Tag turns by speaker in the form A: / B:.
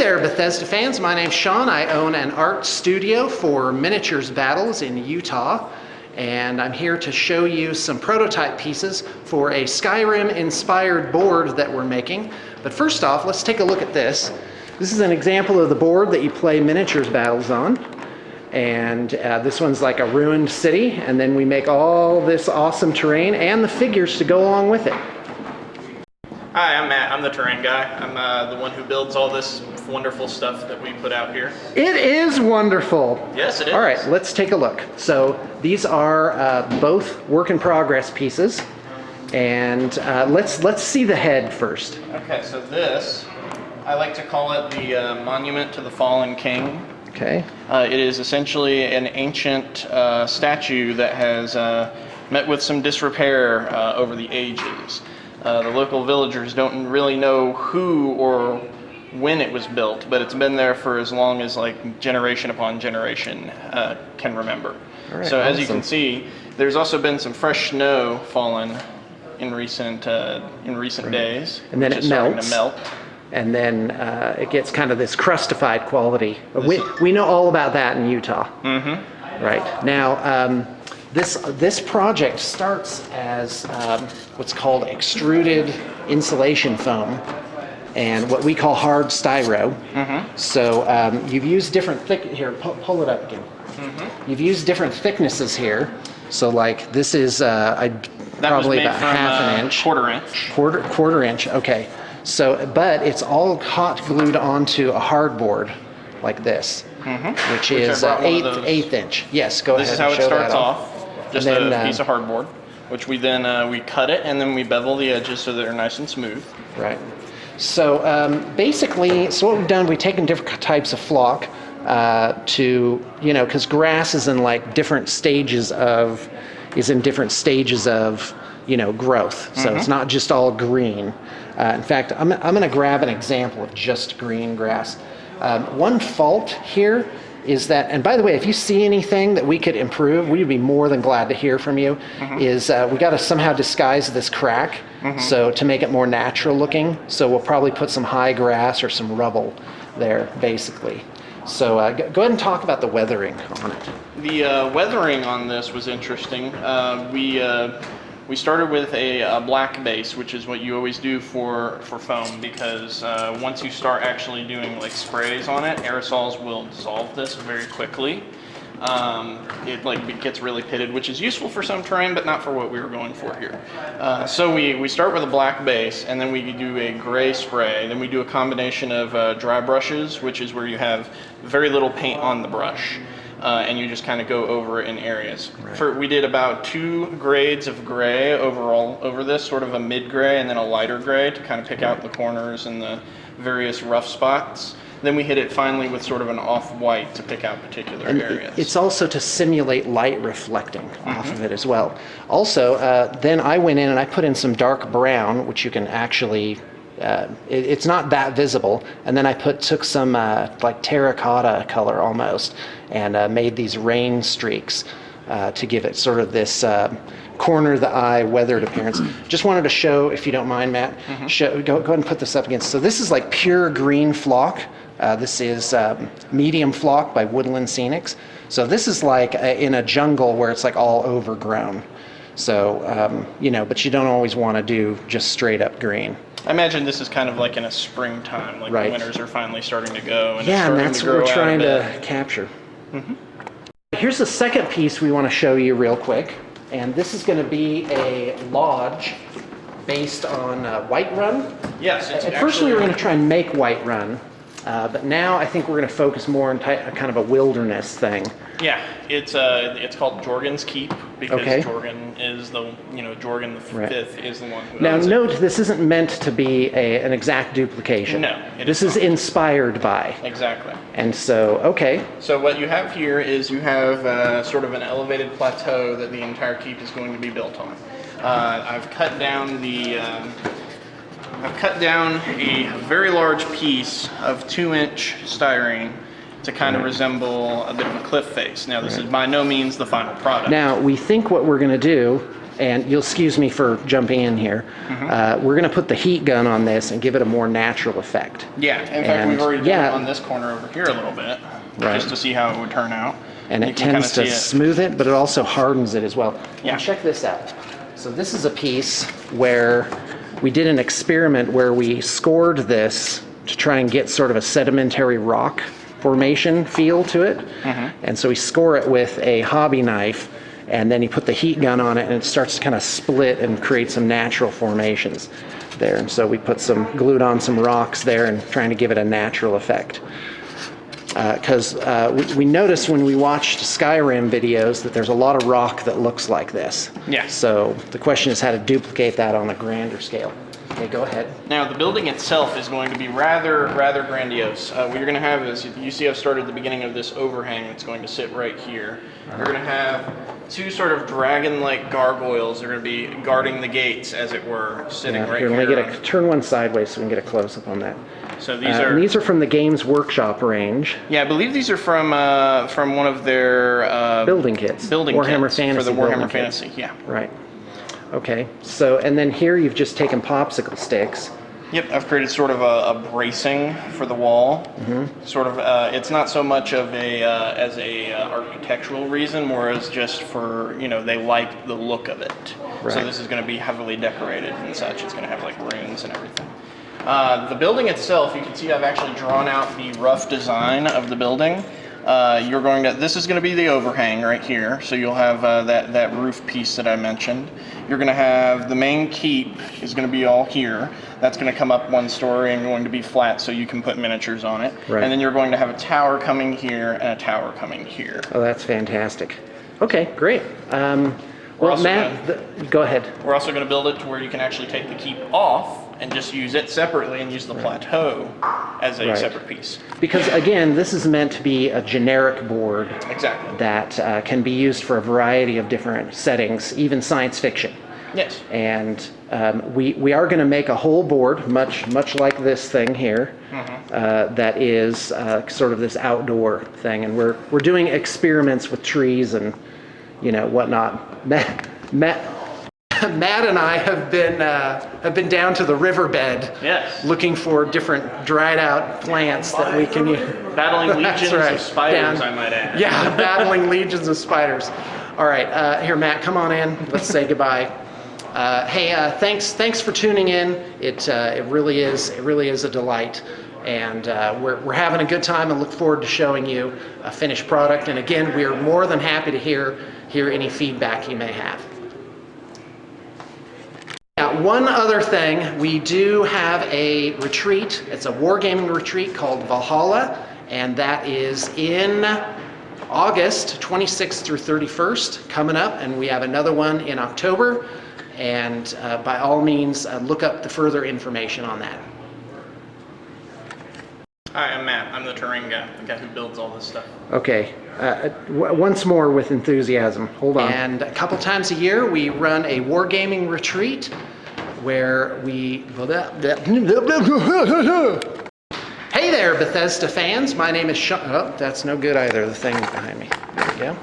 A: there, Bethesda fans. My name's Sean. I own an art studio for miniatures battles in Utah, and I'm here to show you some prototype pieces for a Skyrim-inspired board that we're making. But first off, let's take a look at this. This is an example of the board that you play miniatures battles on. And this one's like a ruined city, and then we make all this awesome terrain and the figures to go along with it.
B: Hi, I'm Matt. I'm the terrain guy. I'm the one who builds all this wonderful stuff that we put out here.
A: It is wonderful.
B: Yes, it is.
A: All right, let's take a look. So these are both work in progress pieces, and let's see the head first.
B: Okay, so this, I like to call it the Monument to the Fallen King.
A: Okay.
B: It is essentially an ancient statue that has met with some disrepair over the ages. The local villagers don't really know who or when it was built, but it's been there for as long as like generation upon generation can remember.
A: Right,
B: so as
A: awesome.
B: you can see, there's also been some fresh snow fallen in recent days,
A: and then
B: which
A: it
B: is starting
A: melts.
B: to melt.
A: And then it gets kind of this crustified quality. We know all about that in Utah.
B: Mm-hmm.
A: Right. Now, this project starts as what's called extruded insulation foam and what we call hard styro.
B: Mm-hmm.
A: So you've used different here, pull it up again. Mm-hmm. You've used different thicknesses here. So like this is probably about half an inch.
B: Quarter inch.
A: Quarter inch, okay. So, but it's all hot glued onto a hardboard like this, which is eighth inch. Yes, go ahead.
B: This is how it starts off. Just
A: then,
B: a piece of hardboard, which we then we cut it and then we bevel the edges so they're nice and smooth.
A: Right. So basically, what we've done, we've taken different types of flock because grass is in like different stages of growth. So it's not just all green. In fact, I'm going to grab an example of just green grass. One fault here is that, and by the way, if you see anything that we could improve, we'd be more than glad to hear from you, is we got to somehow disguise this crack so to make it more natural looking. So we'll probably put some high grass or some rubble there, basically. So go ahead and talk about the weathering on it.
B: The weathering on this was interesting. We started with a black base, which is what you always do for foam, because once you start actually doing like sprays on it, aerosols will dissolve this very quickly. It gets really pitted, which is useful for some terrain, but not for what we were going for here. So we start with a black base, and then we do a gray spray. Then we do a combination of dry brushes, which is where you have very little paint on the brush. And you just kind of go over it in areas. Right. We did about 2 grades of gray overall over this, sort of a mid-gray and then a lighter gray to kind of pick out the corners and the various rough spots. Then we hit it finally with sort of an off-white to pick out particular areas. It's
A: also to simulate light reflecting off of it as well. Also, then I went in and I put in some dark brown, which you can actually it's not that visible, and then I took some like terracotta color almost and made these rain streaks to give it sort of this corner of the eye weathered appearance. Just wanted to show, if you don't mind, Matt, go ahead and put this up against. So this is like pure green flock. This is medium flock by Woodland Scenics. So this is like in a jungle where it's like all overgrown. So but you don't always want to do just straight up green.
B: I imagine this is kind of like in a springtime, like the winters are finally starting to go. And
A: and that's what we're trying to capture. Here's the second piece we want to show you real quick. And this is going to be a lodge based on Whiterun.
B: Yes.
A: At first we were going to try and make Whiterun, but now I think we're going to focus more on kind of a wilderness thing.
B: Yeah, it's called Jorgens Keep because Jorgen is Jorgen the Fifth is the one who owns it.
A: Now note, this isn't meant to be an exact duplication.
B: No,
A: this is inspired by.
B: Exactly.
A: And so,
B: So what you have here is you have sort of an elevated plateau that the entire keep is going to be built on. I've cut down a very large piece of 2-inch styrene to kind of resemble a bit of a cliff face. Now, this is by no means the final product.
A: Now, we think what we're going to do and you'll excuse me for jumping in here. We're going to put the heat gun on this and give it a more natural effect.
B: Yeah, in fact, we've already done it on this corner over here a little bit, just to see how it would turn out.
A: And it tends to smooth it, but it also hardens it as well.
B: Yeah.
A: And check this out. So this is a piece where we did an experiment where we scored this to try and get sort of a sedimentary rock formation feel to it. And so we score it with a hobby knife, and then you put the heat gun on it, and it starts to kind of split and create some natural formations there. And so we glued on some rocks there and trying to give it a natural effect. Because we noticed when we watched Skyrim videos that there's a lot of rock that looks like this.
B: Yeah.
A: So the question is how to duplicate that on a grander scale. Okay, go ahead.
B: Now the building itself is going to be rather grandiose. What you're going to have is, you see I've started the beginning of this overhang that's going to sit right here. You're going to have two sort of dragon-like gargoyles. They're going to be guarding the gates, as it were, sitting right here.
A: Let me turn one sideways so we can get a close-up on that.
B: So these
A: are from the Games Workshop range.
B: Yeah, I believe these are from one of their
A: building kits.
B: Warhammer
A: kits Fantasy
B: for the Warhammer
A: kits.
B: Fantasy. Yeah.
A: Right. Okay. So and then here you've just taken popsicle sticks.
B: Yep, I've created sort of a bracing for the wall. Sort of, it's not so much of as a architectural reason, more as just for, they like the look of it.
A: Right.
B: So this is going to be heavily decorated and such. It's going to have like rings and everything. The building itself, you can see I've actually drawn out the rough design of the building. This is going to be the overhang right here. So you'll have that roof piece that I mentioned. You're going to have the main keep is going to be all here. That's going to come up one story and going to be flat so you can put miniatures on it.
A: Right.
B: And then you're going to have a tower coming here and a tower coming here.
A: Oh, that's fantastic. Okay, great. Well, Matt, go ahead.
B: We're also going to build it to where you can actually take the keep off and just use it separately and use the plateau as a separate piece.
A: Because again, this is meant to be a generic board.
B: Exactly.
A: That can be used for a variety of different settings, even science fiction.
B: Yes.
A: And we are going to make a whole board, much like this thing here, that is sort of this outdoor thing, and we're doing experiments with trees and whatnot. Matt and I have been down to the riverbed, looking for different dried out plants that we can use.
B: Battling legions of spiders, I might add.
A: Yeah, battling legions of spiders. All right, here, Matt, come on in. Let's say goodbye. Hey, thanks for tuning in. It really is a delight, and we're having a good time and look forward to showing you a finished product. And again, we are more than happy to hear any feedback you may have. Now, one other thing, we do have a retreat. It's a wargaming retreat called Valhalla, and that is in August 26th through 31st coming up, and we have another one in October. And by all means, look up the further information on that.
B: Hi, I'm Matt. I'm the terrain guy, the guy who builds all this stuff.
A: Okay, once more with enthusiasm. Hold on. And a couple times a year, we run a wargaming retreat where we... Hey there, Bethesda fans. My name is Sean. Oh, that's no good either, the thing behind me. There we go.